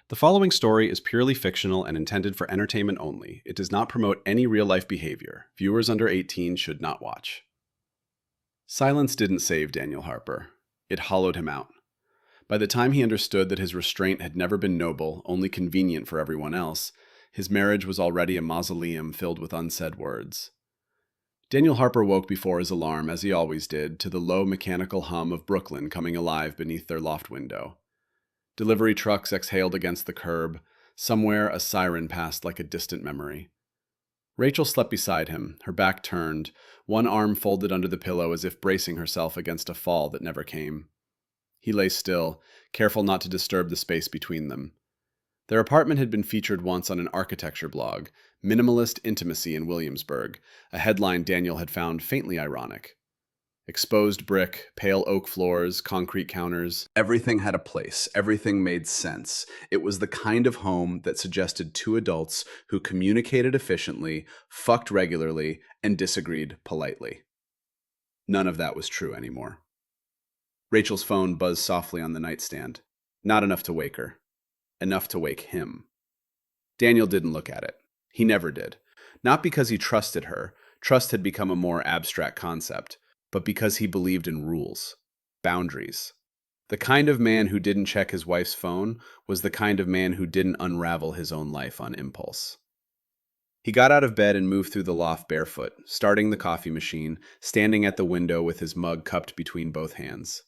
The following story is purely fictional and intended for entertainment only. It does not promote any real-life behavior. Viewers under 18 should not watch. Silence didn't save Daniel Harper. It hollowed him out. By the time he understood that his restraint had never been noble, only convenient for everyone else, his marriage was already a mausoleum filled with unsaid words. Daniel Harper woke before his alarm, as he always did, to the low mechanical hum of Brooklyn coming alive beneath their loft window. Delivery trucks exhaled against the curb. Somewhere, a siren passed like a distant memory. Rachel slept beside him, her back turned, one arm folded under the pillow as if bracing herself against a fall that never came. He lay still, careful not to disturb the space between them. Their apartment had been featured once on an architecture blog, Minimalist Intimacy in Williamsburg, a headline Daniel had found faintly ironic. Exposed brick, pale oak floors, concrete counters. Everything had a place. Everything made sense. It was the kind of home that suggested two adults who communicated efficiently, fucked regularly, and disagreed politely. None of that was true anymore. Rachel's phone buzzed softly on the nightstand. Not enough to wake her. Enough to wake him. Daniel didn't look at it. He never did. Not because he trusted her. Trust had become a more abstract concept. But because he believed in rules, boundaries. The kind of man who didn't check his wife's phone was the kind of man who didn't unravel his own life on impulse. He got out of bed and moved through the loft barefoot, starting the coffee machine, standing at the window with his mug cupped between both hands.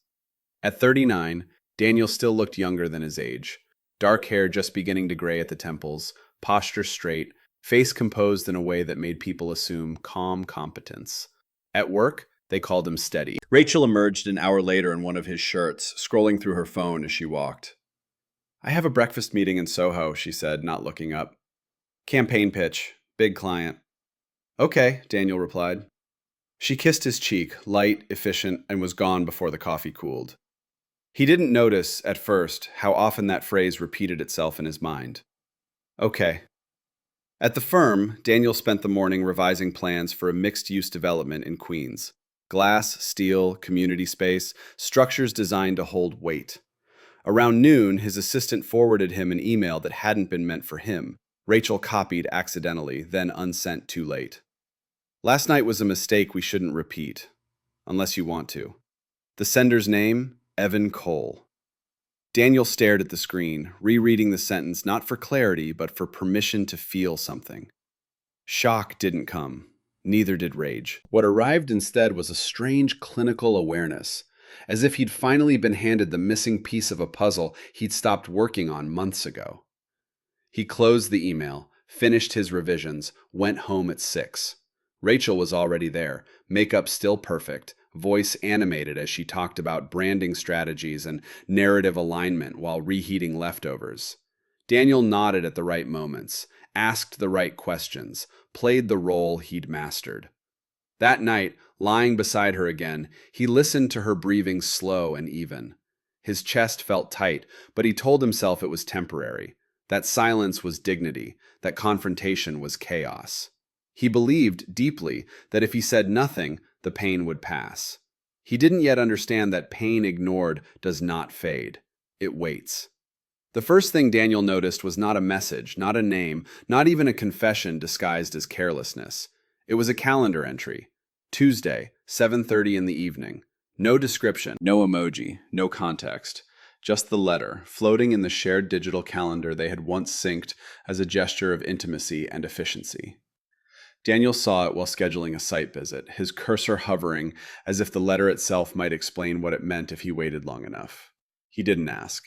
At 39, Daniel still looked younger than his age. Dark hair just beginning to gray at the temples, posture straight, face composed in a way that made people assume calm competence. At work, they called him steady. Rachel emerged an hour later in one of his shirts, scrolling through her phone as she walked. "I have a breakfast meeting in Soho," she said, not looking up. "Campaign pitch. Big client." "Okay," Daniel replied. She kissed his cheek, light, efficient, and was gone before the coffee cooled. He didn't notice, at first, how often that phrase repeated itself in his mind. Okay. At the firm, Daniel spent the morning revising plans for a mixed-use development in Queens. Glass, steel, community space, structures designed to hold weight. Around noon, his assistant forwarded him an email that hadn't been meant for him. Rachel copied accidentally, then unsent too late. "Last night was a mistake we shouldn't repeat. Unless you want to." The sender's name? Evan Cole. Daniel stared at the screen, rereading the sentence not for clarity, but for permission to feel something. Shock didn't come. Neither did rage. What arrived instead was a strange clinical awareness, as if he'd finally been handed the missing piece of a puzzle he'd stopped working on months ago. He closed the email, finished his revisions, went home at 6. Rachel was already there, makeup still perfect, voice animated as she talked about branding strategies and narrative alignment while reheating leftovers. Daniel nodded at the right moments, asked the right questions, played the role he'd mastered. That night, lying beside her again, he listened to her breathing slow and even. His chest felt tight, but he told himself it was temporary. That silence was dignity, that confrontation was chaos. He believed deeply that if he said nothing, the pain would pass. He didn't yet understand that pain ignored does not fade. It waits. The first thing Daniel noticed was not a message, not a name, not even a confession disguised as carelessness. It was a calendar entry. Tuesday, 7:30 in the evening. No description, no emoji, no context. Just the letter, floating in the shared digital calendar they had once synced as a gesture of intimacy and efficiency. Daniel saw it while scheduling a site visit, his cursor hovering as if the letter itself might explain what it meant if he waited long enough. He didn't ask.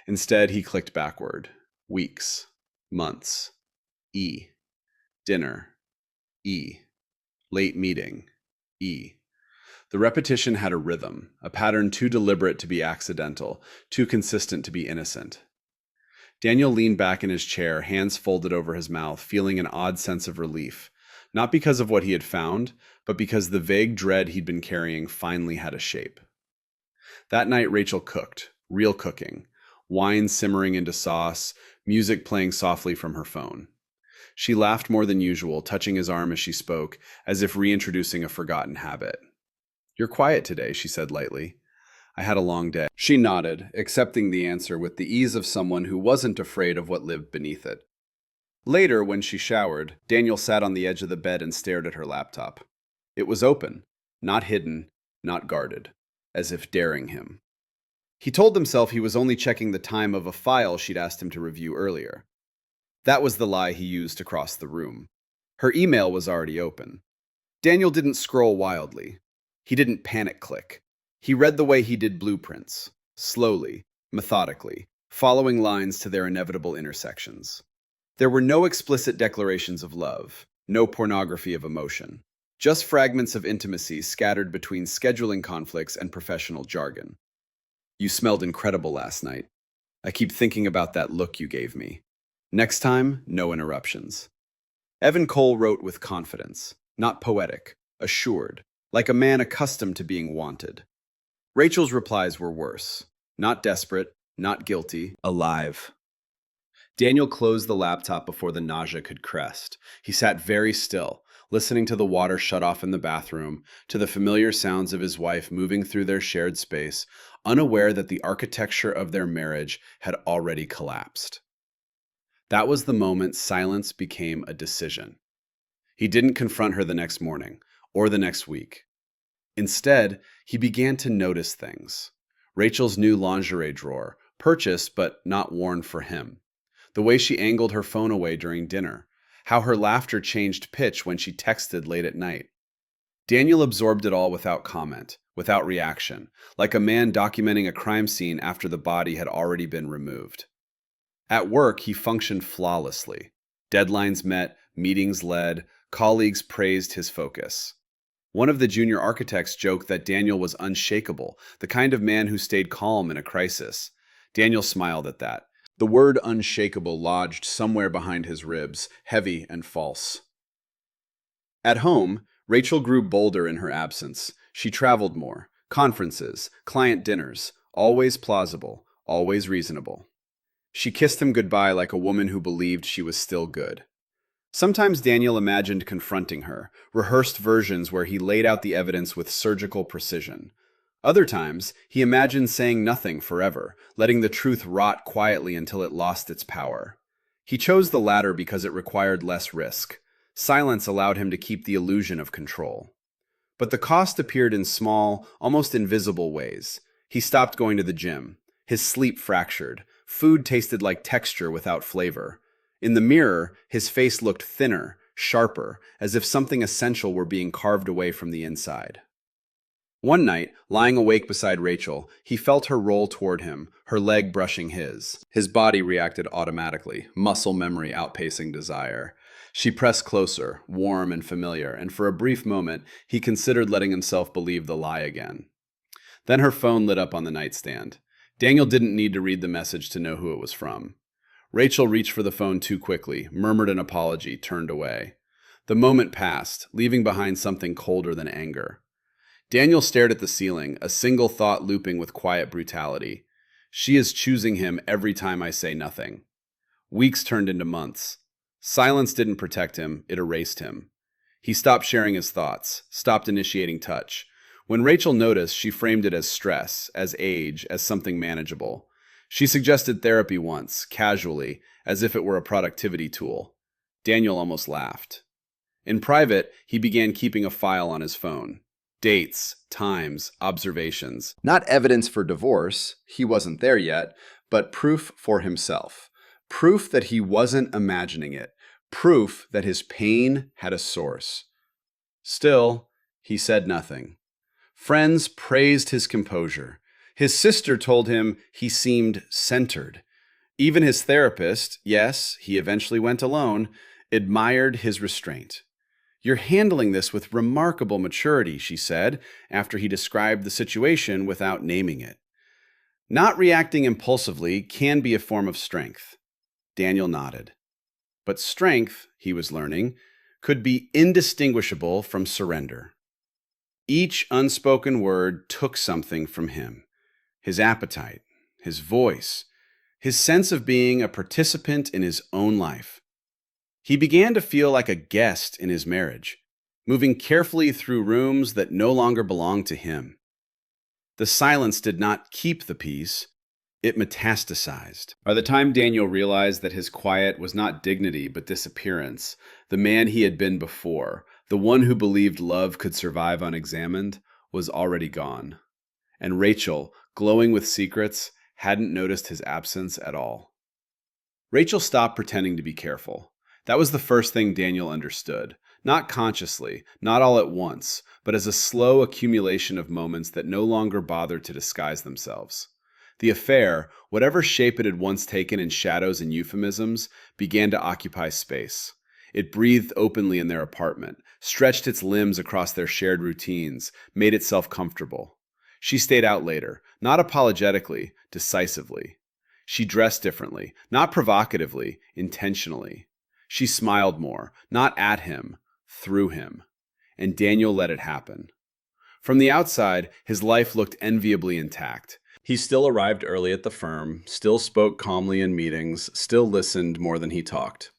Instead, he clicked backward. Weeks. Months. E. Dinner. E. Late meeting. E. The repetition had a rhythm, a pattern too deliberate to be accidental, too consistent to be innocent. Daniel leaned back in his chair, hands folded over his mouth, feeling an odd sense of relief. Not because of what he had found, but because the vague dread he'd been carrying finally had a shape. That night, Rachel cooked, real cooking. Wine simmering into sauce, music playing softly from her phone. She laughed more than usual, touching his arm as she spoke, as if reintroducing a forgotten habit. "You're quiet today," she said lightly. I had a long day. She nodded, accepting the answer with the ease of someone who wasn't afraid of what lived beneath it. Later, when she showered, Daniel sat on the edge of the bed and stared at her laptop. It was open, not hidden, not guarded, as if daring him. He told himself he was only checking the time of a file she'd asked him to review earlier. That was the lie he used to cross the room. Her email was already open. Daniel didn't scroll wildly. He didn't panic click. He read the way he did blueprints, slowly, methodically, following lines to their inevitable intersections. There were no explicit declarations of love, no pornography of emotion, just fragments of intimacy scattered between scheduling conflicts and professional jargon. You smelled incredible last night. I keep thinking about that look you gave me. Next time, no interruptions. Evan Cole wrote with confidence, not poetic, assured, like a man accustomed to being wanted. Rachel's replies were worse, not desperate, not guilty, alive. Daniel closed the laptop before the nausea could crest. He sat very still, listening to the water shut off in the bathroom, to the familiar sounds of his wife moving through their shared space, unaware that the architecture of their marriage had already collapsed. That was the moment silence became a decision. He didn't confront her the next morning, or the next week. Instead, he began to notice things. Rachel's new lingerie drawer, purchased but not worn for him. The way she angled her phone away during dinner. How her laughter changed pitch when she texted late at night. Daniel absorbed it all without comment, without reaction, like a man documenting a crime scene after the body had already been removed. At work, he functioned flawlessly. Deadlines met, meetings led, colleagues praised his focus. One of the junior architects joked that Daniel was unshakable, the kind of man who stayed calm in a crisis. Daniel smiled at that. The word unshakable lodged somewhere behind his ribs, heavy and false. At home, Rachel grew bolder in her absence. She traveled more. Conferences, client dinners, always plausible, always reasonable. She kissed him goodbye like a woman who believed she was still good. Sometimes Daniel imagined confronting her, rehearsed versions where he laid out the evidence with surgical precision. Other times, he imagined saying nothing forever, letting the truth rot quietly until it lost its power. He chose the latter because it required less risk. Silence allowed him to keep the illusion of control. But the cost appeared in small, almost invisible ways. He stopped going to the gym. His sleep fractured. Food tasted like texture without flavor. In the mirror, his face looked thinner, sharper, as if something essential were being carved away from the inside. One night, lying awake beside Rachel, he felt her roll toward him, her leg brushing his. His body reacted automatically, muscle memory outpacing desire. She pressed closer, warm and familiar, and for a brief moment, he considered letting himself believe the lie again. Then her phone lit up on the nightstand. Daniel didn't need to read the message to know who it was from. Rachel reached for the phone too quickly, murmured an apology, turned away. The moment passed, leaving behind something colder than anger. Daniel stared at the ceiling, a single thought looping with quiet brutality. She is choosing him every time I say nothing. Weeks turned into months. Silence didn't protect him, it erased him. He stopped sharing his thoughts, stopped initiating touch. When Rachel noticed, she framed it as stress, as age, as something manageable. She suggested therapy once, casually, as if it were a productivity tool. Daniel almost laughed. In private, he began keeping a file on his phone. Dates, times, observations. Not evidence for divorce, he wasn't there yet, but proof for himself. Proof that he wasn't imagining it. Proof that his pain had a source. Still, he said nothing. Friends praised his composure. His sister told him he seemed centered. Even his therapist, yes, he eventually went alone, admired his restraint. "You're handling this with remarkable maturity," she said, after he described the situation without naming it. Not reacting impulsively can be a form of strength. Daniel nodded. But strength, he was learning, could be indistinguishable from surrender. Each unspoken word took something from him. His appetite, his voice, his sense of being a participant in his own life. He began to feel like a guest in his marriage, moving carefully through rooms that no longer belonged to him. The silence did not keep the peace, it metastasized. By the time Daniel realized that his quiet was not dignity but disappearance, the man he had been before, the one who believed love could survive unexamined, was already gone. And Rachel, glowing with secrets, hadn't noticed his absence at all. Rachel stopped pretending to be careful. That was the first thing Daniel understood. Not consciously, not all at once, but as a slow accumulation of moments that no longer bothered to disguise themselves. The affair, whatever shape it had once taken in shadows and euphemisms, began to occupy space. It breathed openly in their apartment, stretched its limbs across their shared routines, made itself comfortable. She stayed out later, not apologetically, decisively. She dressed differently, not provocatively, intentionally. She smiled more, not at him, through him. And Daniel let it happen. From the outside, his life looked enviably intact. He still arrived early at the firm, still spoke calmly in meetings, still listened more than he talked.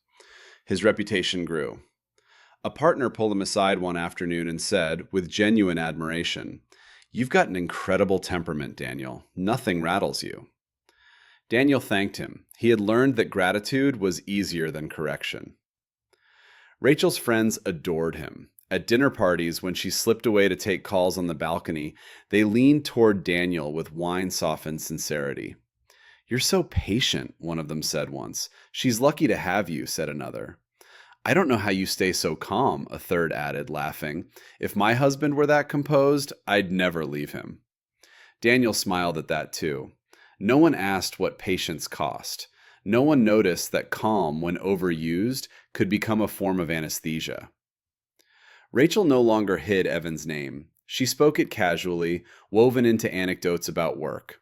His reputation grew. A partner pulled him aside one afternoon and said, with genuine admiration, "You've got an incredible temperament, Daniel. Nothing rattles you." Daniel thanked him. He had learned that gratitude was easier than correction. Rachel's friends adored him. At dinner parties, when she slipped away to take calls on the balcony, they leaned toward Daniel with wine-softened sincerity. "You're so patient," one of them said once. "She's lucky to have you," said another. "I don't know how you stay so calm," a third added, laughing. "If my husband were that composed, I'd never leave him." Daniel smiled at that too. No one asked what patience cost. No one noticed that calm, when overused, could become a form of anesthesia. Rachel no longer hid Evan's name. She spoke it casually, woven into anecdotes about work.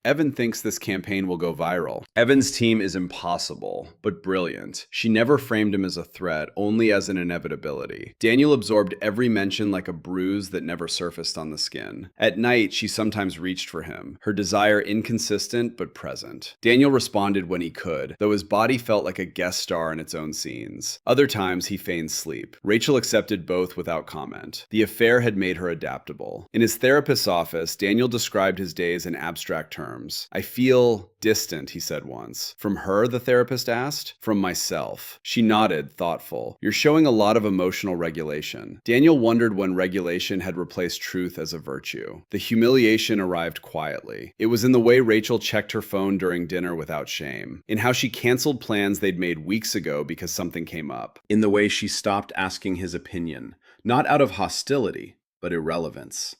Evan thinks this campaign will go viral. Evan's team is impossible, but brilliant. She never framed him as a threat, only as an inevitability. Daniel absorbed every mention like a bruise that never surfaced on the skin. At night, she sometimes reached for him, her desire inconsistent but present. Daniel responded when he could, though his body felt like a guest star in its own scenes. Other times, he feigned sleep. Rachel accepted both without comment. The affair had made her adaptable. In his therapist's office, Daniel described his days in abstract terms. "I feel distant," he said once. "From her?" the therapist asked. "From myself." She nodded, thoughtful. "You're showing a lot of emotional regulation." Daniel wondered when regulation had replaced truth as a virtue. The humiliation arrived quietly. It was in the way Rachel checked her phone during dinner without shame, in how she canceled plans they'd made weeks ago because something came up, in the way she stopped asking his opinion, not out of hostility, but irrelevance.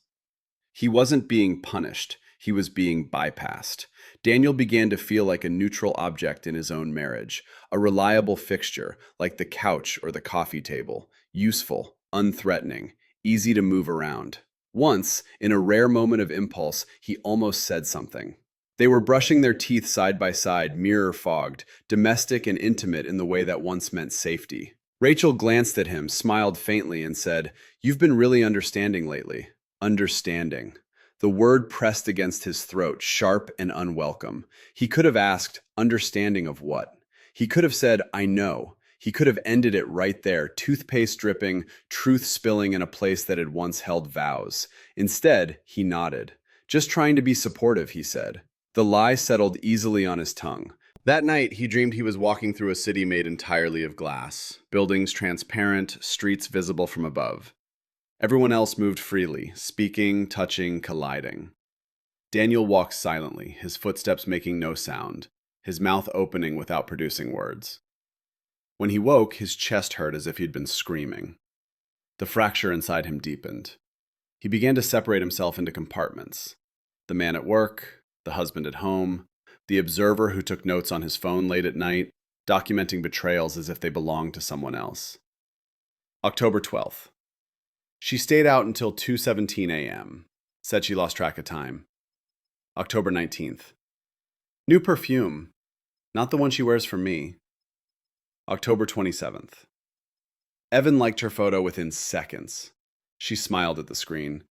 He wasn't being punished. He was being bypassed. Daniel began to feel like a neutral object in his own marriage, a reliable fixture, like the couch or the coffee table, useful, unthreatening, easy to move around. Once, in a rare moment of impulse, he almost said something. They were brushing their teeth side by side, mirror-fogged, domestic and intimate in the way that once meant safety. Rachel glanced at him, smiled faintly, and said, "You've been really understanding lately." Understanding. The word pressed against his throat, sharp and unwelcome. He could have asked, understanding of what? He could have said, "I know." He could have ended it right there, toothpaste dripping, truth spilling in a place that had once held vows. Instead, he nodded. "Just trying to be supportive," he said. The lie settled easily on his tongue. That night, he dreamed he was walking through a city made entirely of glass, buildings transparent, streets visible from above. Everyone else moved freely, speaking, touching, colliding. Daniel walked silently, his footsteps making no sound, his mouth opening without producing words. When he woke, his chest hurt as if he'd been screaming. The fracture inside him deepened. He began to separate himself into compartments. The man at work, the husband at home, the observer who took notes on his phone late at night, documenting betrayals as if they belonged to someone else. October 12th. She stayed out until 2:17 a.m. Said she lost track of time. October 19th. New perfume. Not the one she wears for me. October 27th. Evan liked her photo within seconds. She smiled at the screen.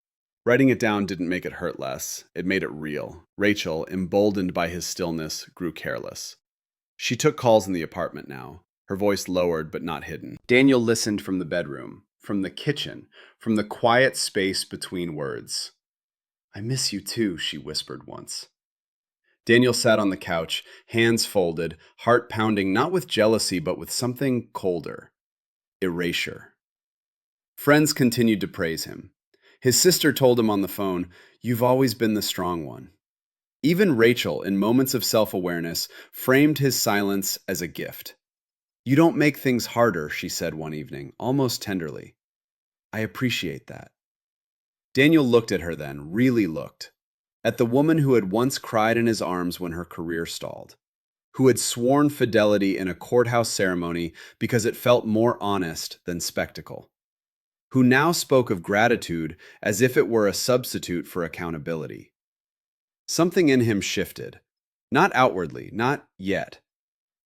Writing it down didn't make it hurt less. It made it real. Rachel, emboldened by his stillness, grew careless. She took calls in the apartment now, her voice lowered but not hidden. Daniel listened from the bedroom, from the kitchen, from the quiet space between words. I miss you too, she whispered once. Daniel sat on the couch, hands folded, heart pounding not with jealousy but with something colder: erasure. Friends continued to praise him. His sister told him on the phone, "You've always been the strong one." Even Rachel, in moments of self awareness, framed his silence as a gift. "You don't make things harder," she said one evening, almost tenderly. "I appreciate that." Daniel looked at her then, really looked. At the woman who had once cried in his arms when her career stalled, who had sworn fidelity in a courthouse ceremony because it felt more honest than spectacle, who now spoke of gratitude as if it were a substitute for accountability. Something in him shifted. Not outwardly, not yet.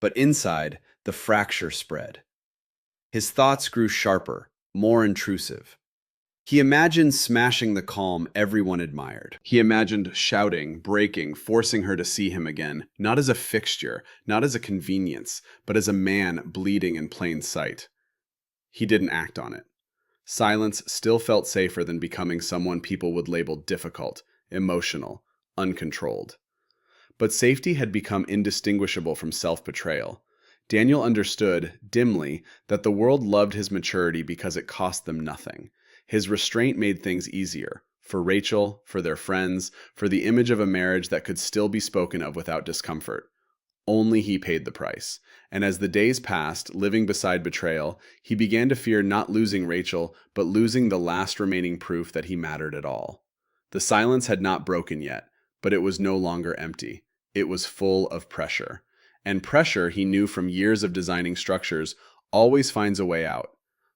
But inside, the fracture spread. His thoughts grew sharper, more intrusive. He imagined smashing the calm everyone admired. He imagined shouting, breaking, forcing her to see him again, not as a fixture, not as a convenience, but as a man bleeding in plain sight. He didn't act on it. Silence still felt safer than becoming someone people would label difficult, emotional, uncontrolled. But safety had become indistinguishable from self-betrayal. Daniel understood, dimly, that the world loved his maturity because it cost them nothing. His restraint made things easier, for Rachel, for their friends, for the image of a marriage that could still be spoken of without discomfort. Only he paid the price. And as the days passed, living beside betrayal, he began to fear not losing Rachel, but losing the last remaining proof that he mattered at all. The silence had not broken yet, but it was no longer empty. It was full of pressure. And pressure, he knew from years of designing structures, always finds a way out.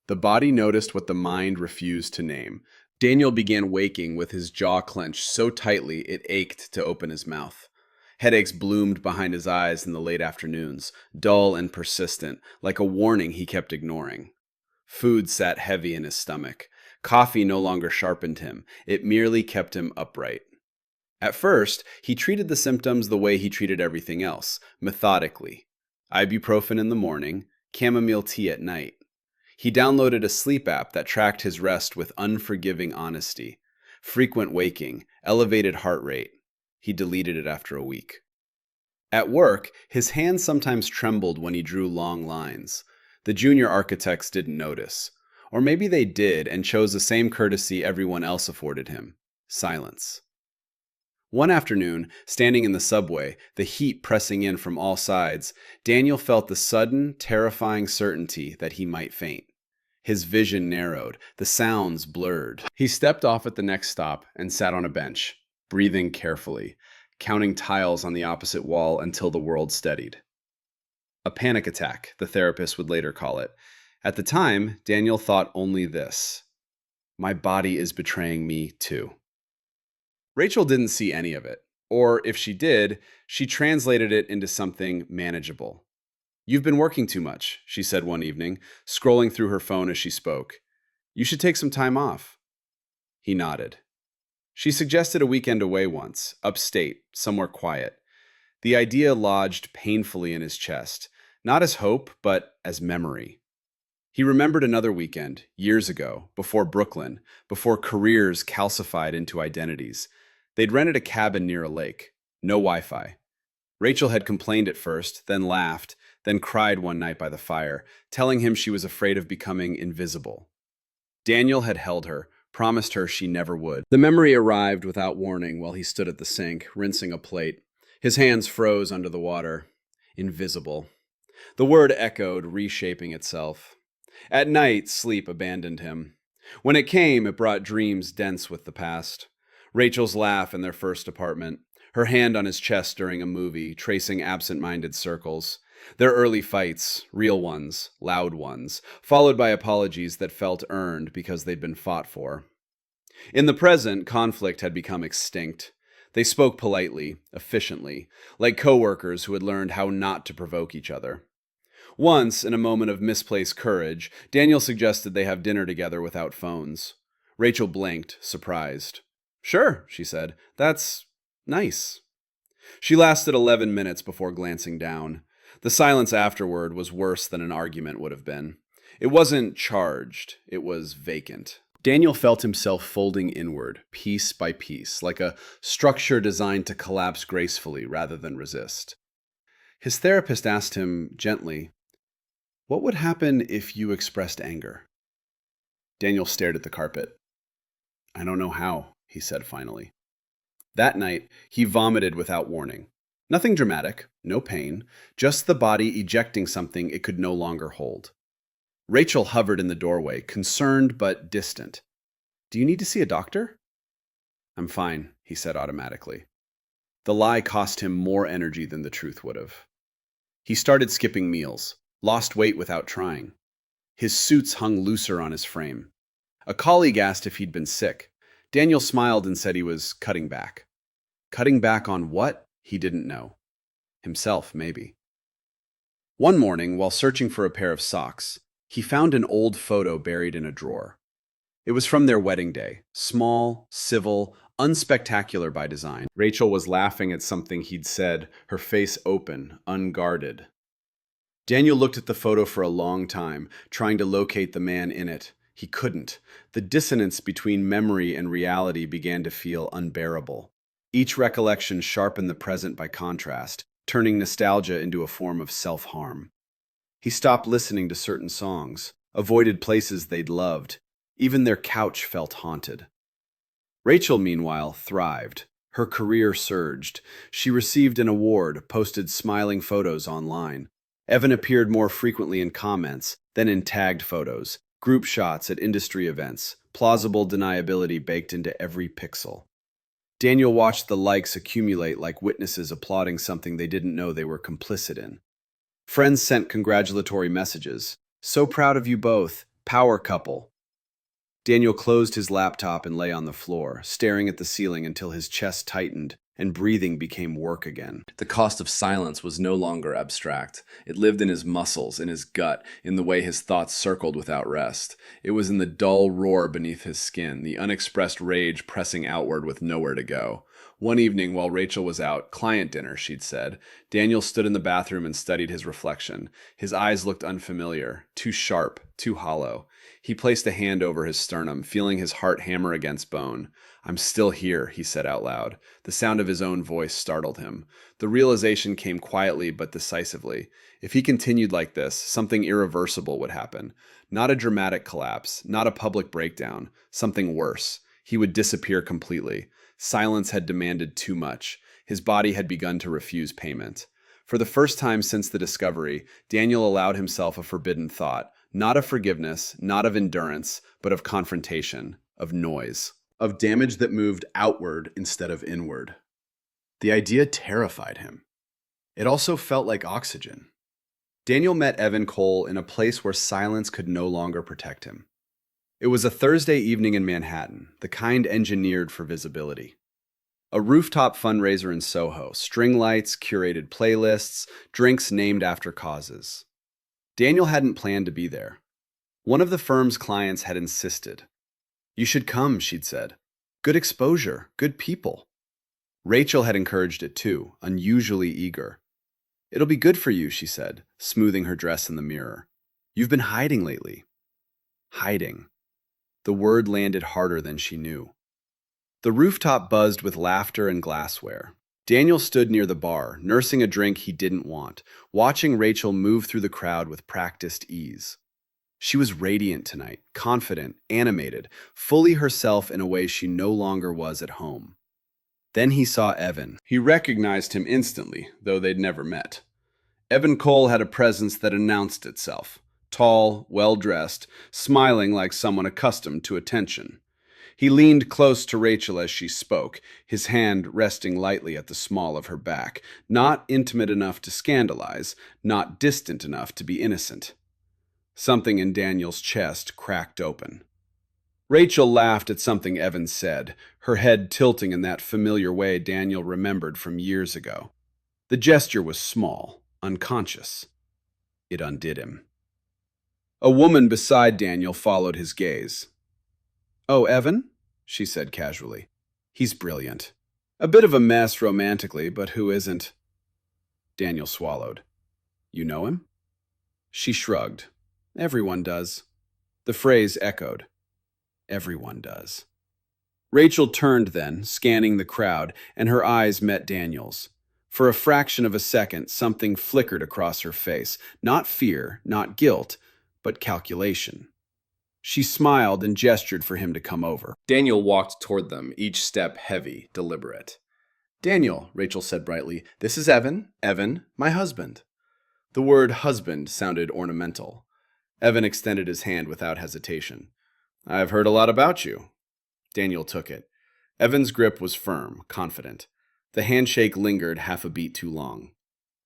The body noticed what the mind refused to name. Daniel began waking with his jaw clenched so tightly it ached to open his mouth. Headaches bloomed behind his eyes in the late afternoons, dull and persistent, like a warning he kept ignoring. Food sat heavy in his stomach. Coffee no longer sharpened him. It merely kept him upright. At first, he treated the symptoms the way he treated everything else, methodically. Ibuprofen in the morning, chamomile tea at night. He downloaded a sleep app that tracked his rest with unforgiving honesty. Frequent waking, elevated heart rate. He deleted it after a week. At work, his hands sometimes trembled when he drew long lines. The junior architects didn't notice. Or maybe they did and chose the same courtesy everyone else afforded him: silence. One afternoon, standing in the subway, the heat pressing in from all sides, Daniel felt the sudden, terrifying certainty that he might faint. His vision narrowed, the sounds blurred. He stepped off at the next stop and sat on a bench, breathing carefully, counting tiles on the opposite wall until the world steadied. A panic attack, the therapist would later call it. At the time, Daniel thought only this: my body is betraying me too. Rachel didn't see any of it, or if she did, she translated it into something manageable. "You've been working too much," she said one evening, scrolling through her phone as she spoke. "You should take some time off." He nodded. She suggested a weekend away once, upstate, somewhere quiet. The idea lodged painfully in his chest, not as hope, but as memory. He remembered another weekend, years ago, before Brooklyn, before careers calcified into identities. They'd rented a cabin near a lake. No Wi-Fi. Rachel had complained at first, then laughed, then cried one night by the fire, telling him she was afraid of becoming invisible. Daniel had held her, promised her she never would. The memory arrived without warning while he stood at the sink, rinsing a plate. His hands froze under the water. Invisible. The word echoed, reshaping itself. At night, sleep abandoned him. When it came, it brought dreams dense with the past. Rachel's laugh in their first apartment, her hand on his chest during a movie, tracing absent-minded circles. Their early fights, real ones, loud ones, followed by apologies that felt earned because they'd been fought for. In the present, conflict had become extinct. They spoke politely, efficiently, like coworkers who had learned how not to provoke each other. Once, in a moment of misplaced courage, Daniel suggested they have dinner together without phones. Rachel blinked, surprised. "Sure," she said. "That's nice." She lasted 11 minutes before glancing down. The silence afterward was worse than an argument would have been. It wasn't charged, it was vacant. Daniel felt himself folding inward, piece by piece, like a structure designed to collapse gracefully rather than resist. His therapist asked him gently, "What would happen if you expressed anger?" Daniel stared at the carpet. "I don't know how," he said finally. That night, he vomited without warning. Nothing dramatic, no pain, just the body ejecting something it could no longer hold. Rachel hovered in the doorway, concerned but distant. "Do you need to see a doctor?" "I'm fine," he said automatically. The lie cost him more energy than the truth would have. He started skipping meals, lost weight without trying. His suits hung looser on his frame. A colleague asked if he'd been sick. Daniel smiled and said he was cutting back. Cutting back on what? He didn't know. Himself, maybe. One morning, while searching for a pair of socks, he found an old photo buried in a drawer. It was from their wedding day, small, civil, unspectacular by design. Rachel was laughing at something he'd said, her face open, unguarded. Daniel looked at the photo for a long time, trying to locate the man in it. He couldn't. The dissonance between memory and reality began to feel unbearable. Each recollection sharpened the present by contrast, turning nostalgia into a form of self-harm. He stopped listening to certain songs, avoided places they'd loved. Even their couch felt haunted. Rachel, meanwhile, thrived. Her career surged. She received an award, posted smiling photos online. Evan appeared more frequently in comments, then in tagged photos, group shots at industry events, plausible deniability baked into every pixel. Daniel watched the likes accumulate like witnesses applauding something they didn't know they were complicit in. Friends sent congratulatory messages. "So proud of you both. Power couple." Daniel closed his laptop and lay on the floor, staring at the ceiling until his chest tightened and breathing became work again. The cost of silence was no longer abstract. It lived in his muscles, in his gut, in the way his thoughts circled without rest. It was in the dull roar beneath his skin, the unexpressed rage pressing outward with nowhere to go. One evening, while Rachel was out, client dinner, she'd said, Daniel stood in the bathroom and studied his reflection. His eyes looked unfamiliar, too sharp, too hollow. He placed a hand over his sternum, feeling his heart hammer against bone. "I'm still here," he said out loud. The sound of his own voice startled him. The realization came quietly but decisively. If he continued like this, something irreversible would happen. Not a dramatic collapse, not a public breakdown, something worse. He would disappear completely. Silence had demanded too much. His body had begun to refuse payment. For the first time since the discovery, Daniel allowed himself a forbidden thought, not of forgiveness, not of endurance, but of confrontation, of noise, of damage that moved outward instead of inward. The idea terrified him. It also felt like oxygen. Daniel met Evan Cole in a place where silence could no longer protect him. It was a Thursday evening in Manhattan, the kind engineered for visibility. A rooftop fundraiser in Soho, string lights, curated playlists, drinks named after causes. Daniel hadn't planned to be there. One of the firm's clients had insisted. "You should come," she'd said. "Good exposure, good people." Rachel had encouraged it too, unusually eager. "It'll be good for you," she said, smoothing her dress in the mirror. "You've been hiding lately." Hiding. The word landed harder than she knew. The rooftop buzzed with laughter and glassware. Daniel stood near the bar, nursing a drink he didn't want, watching Rachel move through the crowd with practiced ease. She was radiant tonight, confident, animated, fully herself in a way she no longer was at home. Then he saw Evan. He recognized him instantly, though they'd never met. Evan Cole had a presence that announced itself. Tall, well-dressed, smiling like someone accustomed to attention. He leaned close to Rachel as she spoke, his hand resting lightly at the small of her back, not intimate enough to scandalize, not distant enough to be innocent. Something in Daniel's chest cracked open. Rachel laughed at something Evan said, her head tilting in that familiar way Daniel remembered from years ago. The gesture was small, unconscious. It undid him. A woman beside Daniel followed his gaze. "Oh, Evan?" she said casually. "He's brilliant. A bit of a mess romantically, but who isn't?" Daniel swallowed. "You know him?" She shrugged. "Everyone does." The phrase echoed. Everyone does. Rachel turned then, scanning the crowd, and her eyes met Daniel's. For a fraction of a second, something flickered across her face. Not fear, not guilt, but calculation. She smiled and gestured for him to come over. Daniel walked toward them, each step heavy, deliberate. "Daniel," Rachel said brightly, "this is Evan. Evan, my husband." The word husband sounded ornamental. Evan extended his hand without hesitation. "I've heard a lot about you." Daniel took it. Evan's grip was firm, confident. The handshake lingered half a beat too long.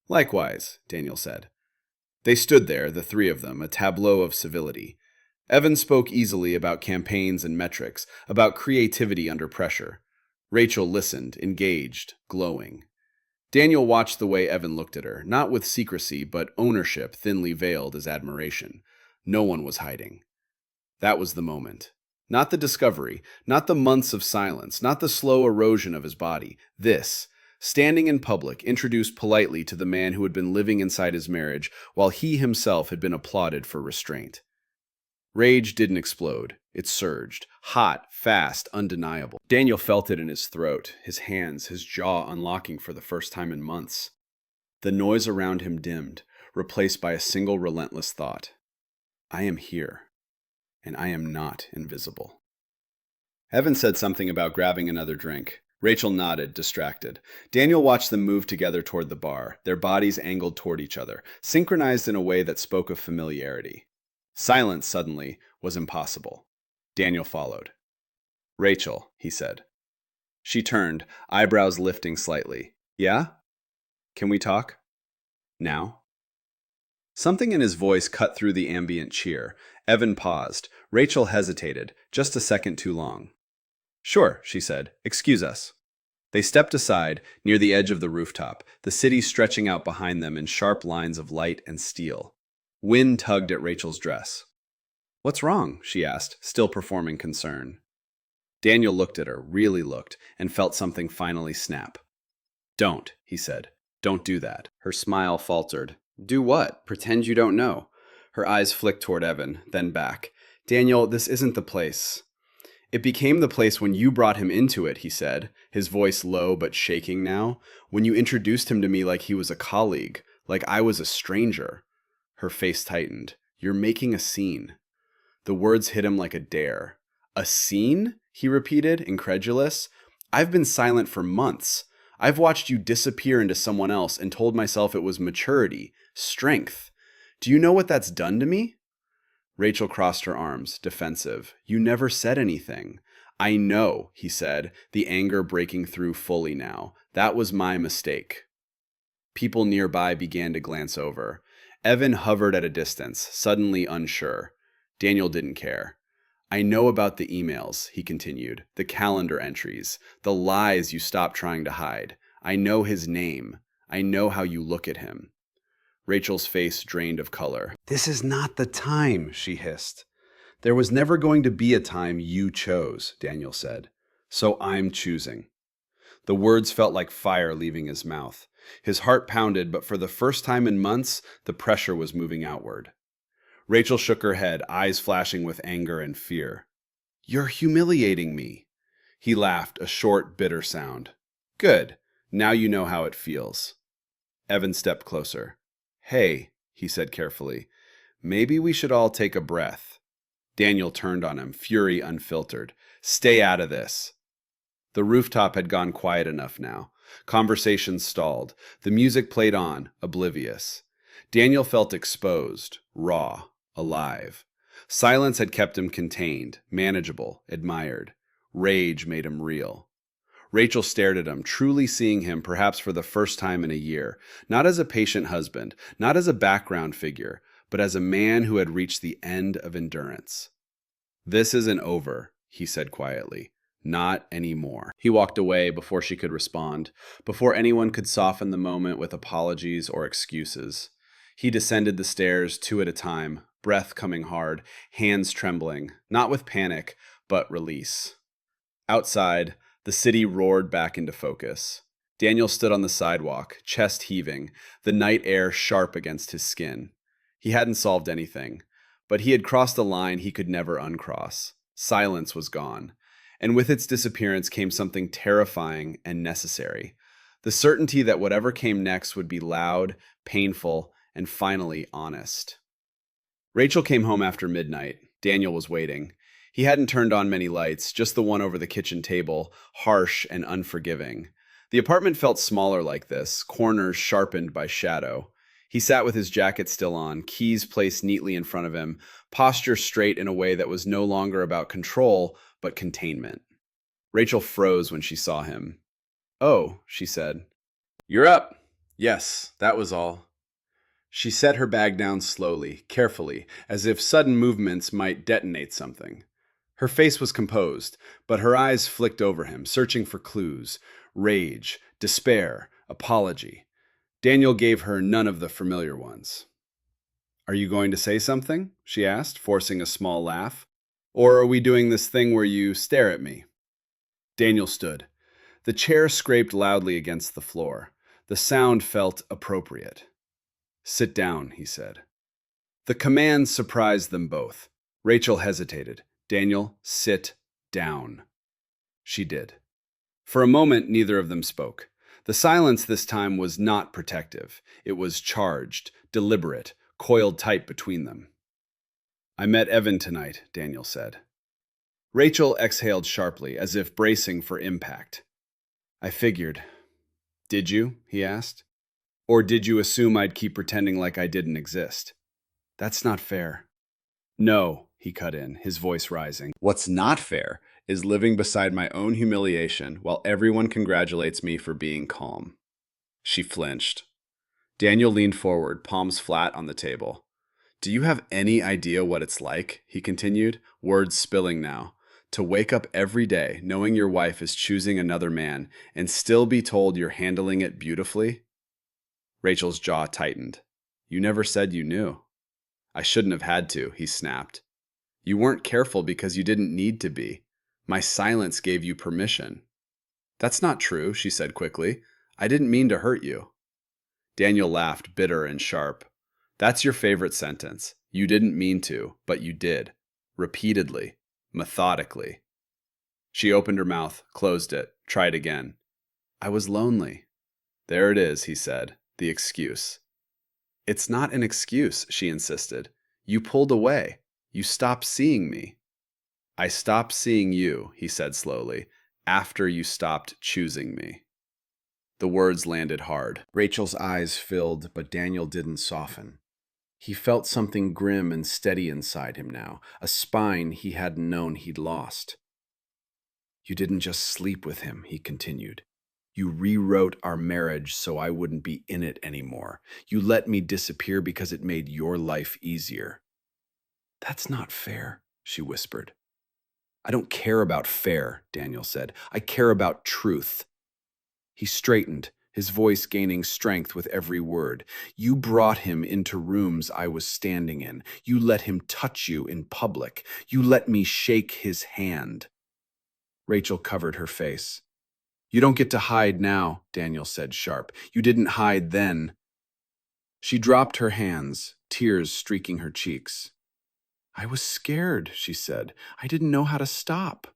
"Likewise," Daniel said. They stood there, the three of them, a tableau of civility. Evan spoke easily about campaigns and metrics, about creativity under pressure. Rachel listened, engaged, glowing. Daniel watched the way Evan looked at her, not with secrecy, but ownership thinly veiled as admiration. No one was hiding. That was the moment. Not the discovery, not the months of silence, not the slow erosion of his body. This, standing in public, introduced politely to the man who had been living inside his marriage, while he himself had been applauded for restraint. Rage didn't explode. It surged. Hot, fast, undeniable. Daniel felt it in his throat, his hands, his jaw unlocking for the first time in months. The noise around him dimmed, replaced by a single relentless thought. I am here, and I am not invisible. Evan said something about grabbing another drink. Rachel nodded, distracted. Daniel watched them move together toward the bar, their bodies angled toward each other, synchronized in a way that spoke of familiarity. Silence, suddenly, was impossible. Daniel followed. "Rachel," he said. She turned, eyebrows lifting slightly. "Yeah? Can we talk? Now?" Something in his voice cut through the ambient cheer. Evan paused. Rachel hesitated, just a second too long. "Sure," she said. "Excuse us." They stepped aside, near the edge of the rooftop, the city stretching out behind them in sharp lines of light and steel. Wind tugged at Rachel's dress. "What's wrong?" she asked, still performing concern. Daniel looked at her, really looked, and felt something finally snap. "Don't," he said. "Don't do that." Her smile faltered. "Do what? Pretend you don't know." Her eyes flicked toward Evan, then back. "Daniel, this isn't the place." "It became the place when you brought him into it," he said, his voice low but shaking now. "When you introduced him to me like he was a colleague, like I was a stranger." Her face tightened. "You're making a scene." The words hit him like a dare. "A scene?" he repeated, incredulous. "I've been silent for months. I've watched you disappear into someone else and told myself it was maturity, strength. Do you know what that's done to me?" Rachel crossed her arms, defensive. "You never said anything." "I know," he said, the anger breaking through fully now. "That was my mistake." People nearby began to glance over. Evan hovered at a distance, suddenly unsure. Daniel didn't care. "I know about the emails," he continued, "the calendar entries, the lies you stopped trying to hide. I know his name. I know how you look at him." Rachel's face drained of color. "This is not the time," she hissed. "There was never going to be a time you chose," Daniel said. "So I'm choosing." The words felt like fire leaving his mouth. His heart pounded, but for the first time in months, the pressure was moving outward. Rachel shook her head, eyes flashing with anger and fear. "You're humiliating me." He laughed, a short, bitter sound. "Good. Now you know how it feels." Evan stepped closer. "Hey," he said carefully, "maybe we should all take a breath." Daniel turned on him, fury unfiltered. "Stay out of this." The rooftop had gone quiet enough now. Conversation stalled. The music played on, oblivious. Daniel felt exposed, raw, alive. Silence had kept him contained, manageable, admired. Rage made him real. Rachel stared at him, truly seeing him perhaps for the first time in a year, not as a patient husband, not as a background figure, but as a man who had reached the end of endurance. "This isn't over," he said quietly. "Not anymore." He walked away before she could respond, before anyone could soften the moment with apologies or excuses. He descended the stairs 2 at a time, breath coming hard, hands trembling, not with panic, but release. Outside, the city roared back into focus. Daniel stood on the sidewalk, chest heaving, the night air sharp against his skin. He hadn't solved anything, but he had crossed a line he could never uncross. Silence was gone, and with its disappearance came something terrifying and necessary. The certainty that whatever came next would be loud, painful, and finally honest. Rachel came home after midnight. Daniel was waiting. He hadn't turned on many lights, just the one over the kitchen table, harsh and unforgiving. The apartment felt smaller like this, corners sharpened by shadow. He sat with his jacket still on, keys placed neatly in front of him, posture straight in a way that was no longer about control, but containment. Rachel froze when she saw him. "Oh," she said. "You're up." "Yes, that was all." She set her bag down slowly, carefully, as if sudden movements might detonate something. Her face was composed, but her eyes flicked over him, searching for clues: rage, despair, apology. Daniel gave her none of the familiar ones. "Are you going to say something?" she asked, forcing a small laugh. "Or are we doing this thing where you stare at me?" Daniel stood. The chair scraped loudly against the floor. The sound felt appropriate. "Sit down," he said. The command surprised them both. Rachel hesitated. "Daniel, sit down." She did. For a moment, neither of them spoke. The silence this time was not protective. It was charged, deliberate, coiled tight between them. "I met Evan tonight," Daniel said. Rachel exhaled sharply, as if bracing for impact. "I figured." "Did you?" he asked. "Or did you assume I'd keep pretending like I didn't exist?" "That's not fair." "No," he cut in, his voice rising. "What's not fair is living beside my own humiliation while everyone congratulates me for being calm." She flinched. Daniel leaned forward, palms flat on the table. "Do you have any idea what it's like?" he continued, words spilling now. "To wake up every day knowing your wife is choosing another man and still be told you're handling it beautifully?" Rachel's jaw tightened. "You never said you knew." "I shouldn't have had to," he snapped. "You weren't careful because you didn't need to be. My silence gave you permission." "That's not true," she said quickly. "I didn't mean to hurt you." Daniel laughed, bitter and sharp. "That's your favorite sentence. You didn't mean to, but you did. Repeatedly. Methodically." She opened her mouth, closed it, tried again. "I was lonely." "There it is," he said. "The excuse." "It's not an excuse," she insisted. "You pulled away. You stopped seeing me." "I stopped seeing you," he said slowly, "after you stopped choosing me." The words landed hard. Rachel's eyes filled, but Daniel didn't soften. He felt something grim and steady inside him now, a spine he hadn't known he'd lost. "You didn't just sleep with him," he continued. "You rewrote our marriage so I wouldn't be in it anymore. You let me disappear because it made your life easier." "That's not fair," she whispered. "I don't care about fair," Daniel said. "I care about truth." He straightened, his voice gaining strength with every word. "You brought him into rooms I was standing in. You let him touch you in public. You let me shake his hand." Rachel covered her face. "You don't get to hide now," Daniel said sharp. "You didn't hide then." She dropped her hands, tears streaking her cheeks. "I was scared," she said. "I didn't know how to stop."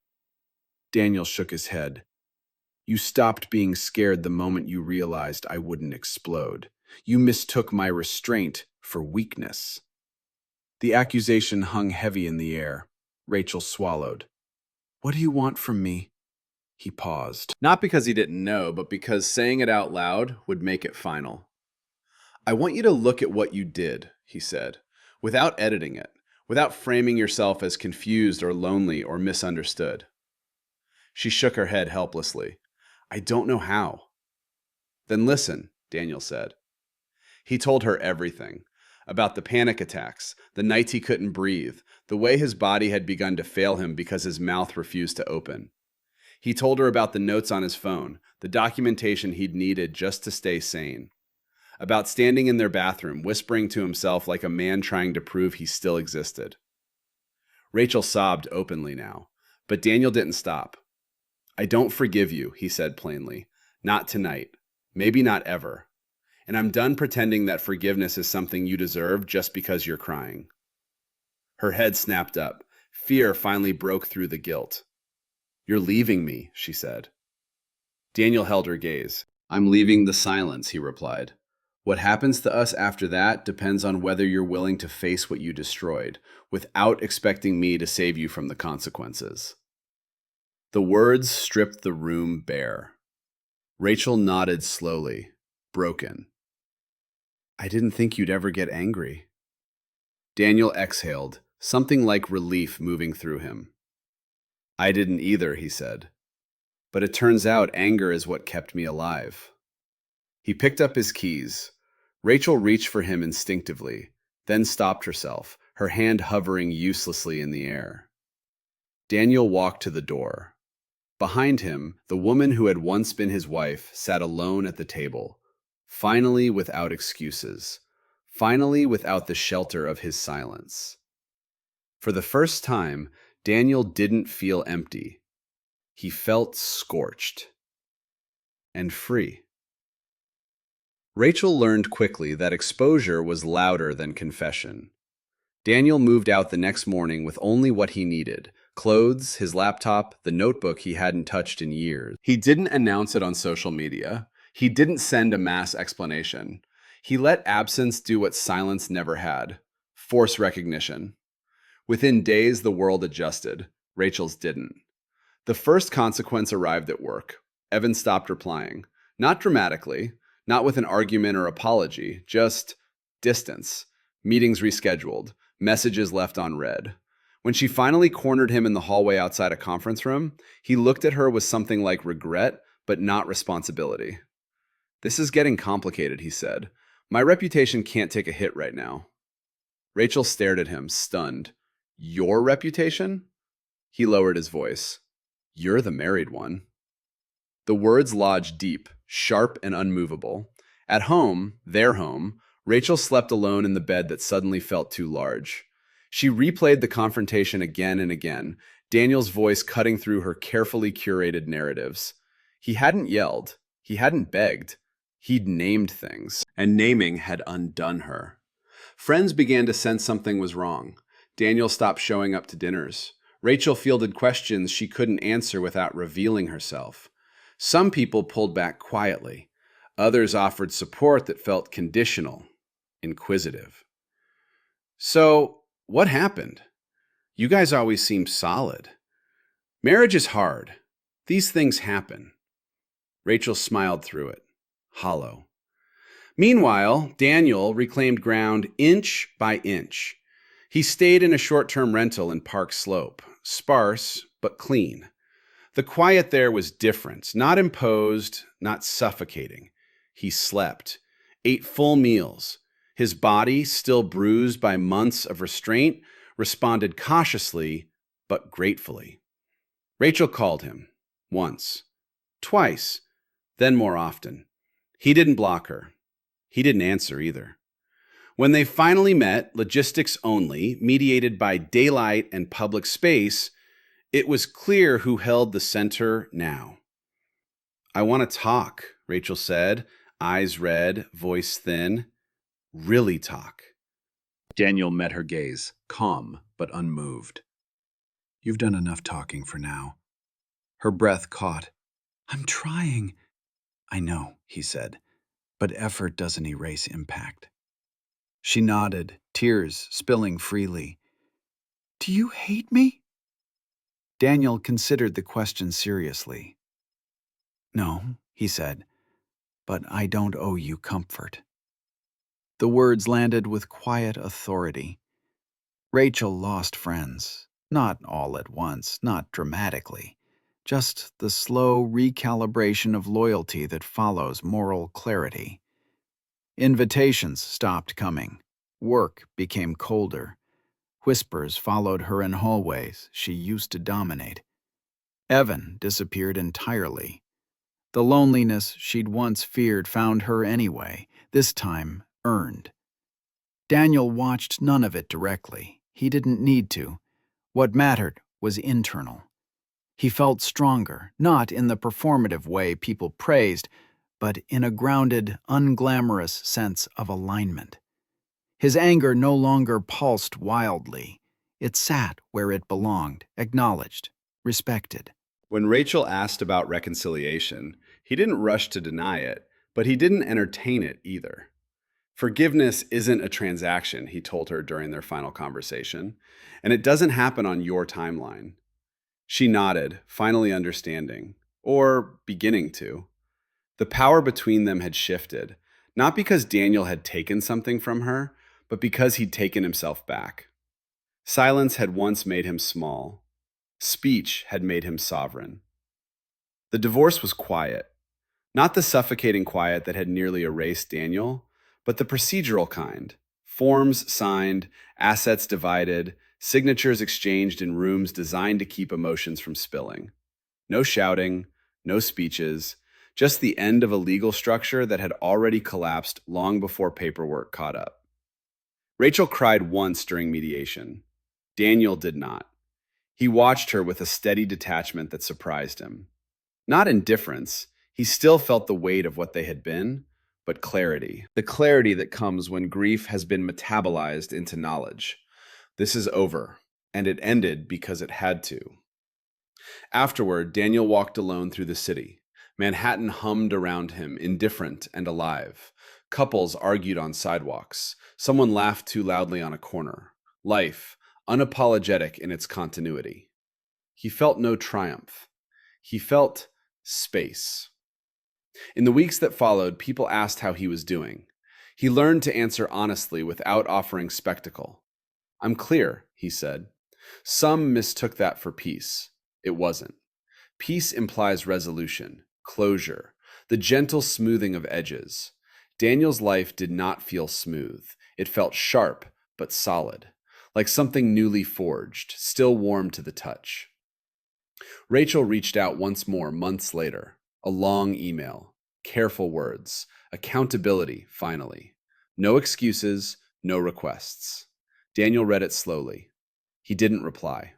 Daniel shook his head. "You stopped being scared the moment you realized I wouldn't explode. You mistook my restraint for weakness." The accusation hung heavy in the air. Rachel swallowed. "What do you want from me?" He paused. Not because he didn't know, but because saying it out loud would make it final. "I want you to look at what you did," he said, "without editing it, without framing yourself as confused or lonely or misunderstood." She shook her head helplessly. "I don't know how." "Then listen," Daniel said. He told her everything. About the panic attacks, the nights he couldn't breathe, the way his body had begun to fail him because his mouth refused to open. He told her about the notes on his phone, the documentation he'd needed just to stay sane. About standing in their bathroom, whispering to himself like a man trying to prove he still existed. Rachel sobbed openly now, but Daniel didn't stop. "I don't forgive you," he said plainly. "Not tonight. Maybe not ever. And I'm done pretending that forgiveness is something you deserve just because you're crying." Her head snapped up, Fear finally broke through the guilt. "You're leaving me," she said. Daniel held her gaze. "I'm leaving the silence," he replied. "What happens to us after that depends on whether you're willing to face what you destroyed, without expecting me to save you from the consequences." The words stripped the room bare. Rachel nodded slowly, broken. "I didn't think you'd ever get angry." Daniel exhaled, something like relief moving through him. "I didn't either," he said. "But it turns out anger is what kept me alive." He picked up his keys. Rachel reached for him instinctively, then stopped herself, her hand hovering uselessly in the air. Daniel walked to the door. Behind him, the woman who had once been his wife sat alone at the table, finally without excuses, finally without the shelter of his silence. For the first time, Daniel didn't feel empty. He felt scorched and free. Rachel learned quickly that exposure was louder than confession. Daniel moved out the next morning with only what he needed: clothes, his laptop, the notebook he hadn't touched in years. He didn't announce it on social media. He didn't send a mass explanation. He let absence do what silence never had: force recognition. Within days, the world adjusted. Rachel's didn't. The first consequence arrived at work. Evan stopped replying. Not dramatically, not with an argument or apology, just distance. Meetings rescheduled, messages left unread. When she finally cornered him in the hallway outside a conference room, he looked at her with something like regret, but not responsibility. "This is getting complicated," he said. "My reputation can't take a hit right now." Rachel stared at him, stunned. "Your reputation?" He lowered his voice. "You're the married one." The words lodged deep, sharp and unmovable. At home, their home, Rachel slept alone in the bed that suddenly felt too large. She replayed the confrontation again and again, Daniel's voice cutting through her carefully curated narratives. He hadn't yelled. He hadn't begged. He'd named things, and naming had undone her. Friends began to sense something was wrong. Daniel stopped showing up to dinners. Rachel fielded questions she couldn't answer without revealing herself. Some people pulled back quietly. Others offered support that felt conditional, inquisitive. "So, what happened? You guys always seem solid. Marriage is hard. These things happen." Rachel smiled through it, hollow. Meanwhile, Daniel reclaimed ground inch by inch. He stayed in a short-term rental in Park Slope, sparse but clean. The quiet there was different, not imposed, not suffocating. He slept, ate full meals. His body, still bruised by months of restraint, responded cautiously but gratefully. Rachel called him, once, twice, then more often. He didn't block her. He didn't answer either. When they finally met, logistics only, mediated by daylight and public space, it was clear who held the center now. "I want to talk," Rachel said, eyes red, voice thin. "Really talk." Daniel met her gaze, calm but unmoved. "You've done enough talking for now." Her breath caught. "I'm trying." "I know," he said, "but effort doesn't erase impact." She nodded, tears spilling freely. "Do you hate me?" Daniel considered the question seriously. "No," he said, "but I don't owe you comfort." The words landed with quiet authority. Rachel lost friends, not all at once, not dramatically, just the slow recalibration of loyalty that follows moral clarity. Invitations stopped coming. Work became colder. Whispers followed her in hallways she used to dominate. Evan disappeared entirely. The loneliness she'd once feared found her anyway, this time earned. Daniel watched none of it directly. He didn't need to. What mattered was internal. He felt stronger, not in the performative way people praised, but in a grounded, unglamorous sense of alignment. His anger no longer pulsed wildly. It sat where it belonged, acknowledged, respected. When Rachel asked about reconciliation, he didn't rush to deny it, but he didn't entertain it either. Forgiveness isn't a transaction, he told her during their final conversation, and it doesn't happen on your timeline. She nodded, finally understanding, or beginning to. The power between them had shifted, not because Daniel had taken something from her, but because he'd taken himself back. Silence had once made him small. Speech had made him sovereign. The divorce was quiet, not the suffocating quiet that had nearly erased Daniel, but the procedural kind. Forms signed, assets divided, signatures exchanged in rooms designed to keep emotions from spilling. No shouting, no speeches, just the end of a legal structure that had already collapsed long before paperwork caught up. Rachel cried once during mediation. Daniel did not. He watched her with a steady detachment that surprised him. Not indifference, he still felt the weight of what they had been, but clarity. The clarity that comes when grief has been metabolized into knowledge. This is over, and it ended because it had to. Afterward, Daniel walked alone through the city. Manhattan hummed around him, indifferent and alive. Couples argued on sidewalks. Someone laughed too loudly on a corner. Life, unapologetic in its continuity. He felt no triumph. He felt space. In the weeks that followed, people asked how he was doing. He learned to answer honestly without offering spectacle. "I'm clear," he said. Some mistook that for peace. It wasn't. Peace implies resolution, closure, the gentle smoothing of edges. Daniel's life did not feel smooth. It felt sharp, but solid, like something newly forged, still warm to the touch. Rachel reached out once more months later. A long email, careful words, accountability, finally. No excuses, no requests. Daniel read it slowly. He didn't reply.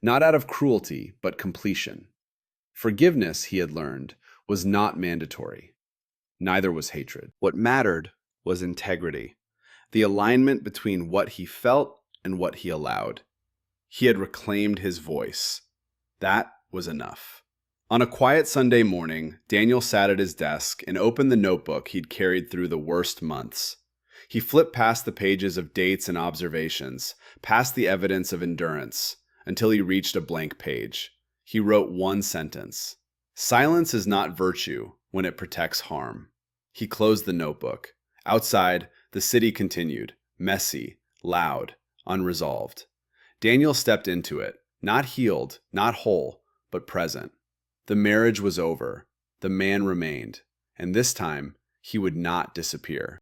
Not out of cruelty, but completion. Forgiveness, he had learned, was not mandatory. Neither was hatred. What mattered was integrity, the alignment between what he felt and what he allowed. He had reclaimed his voice. That was enough. On a quiet Sunday morning, Daniel sat at his desk and opened the notebook he'd carried through the worst months. He flipped past the pages of dates and observations, past the evidence of endurance, until he reached a blank page. He wrote one sentence. "Silence is not virtue when it protects harm." He closed the notebook. Outside, the city continued, messy, loud, unresolved. Daniel stepped into it, not healed, not whole, but present. The marriage was over. The man remained. And this time, he would not disappear.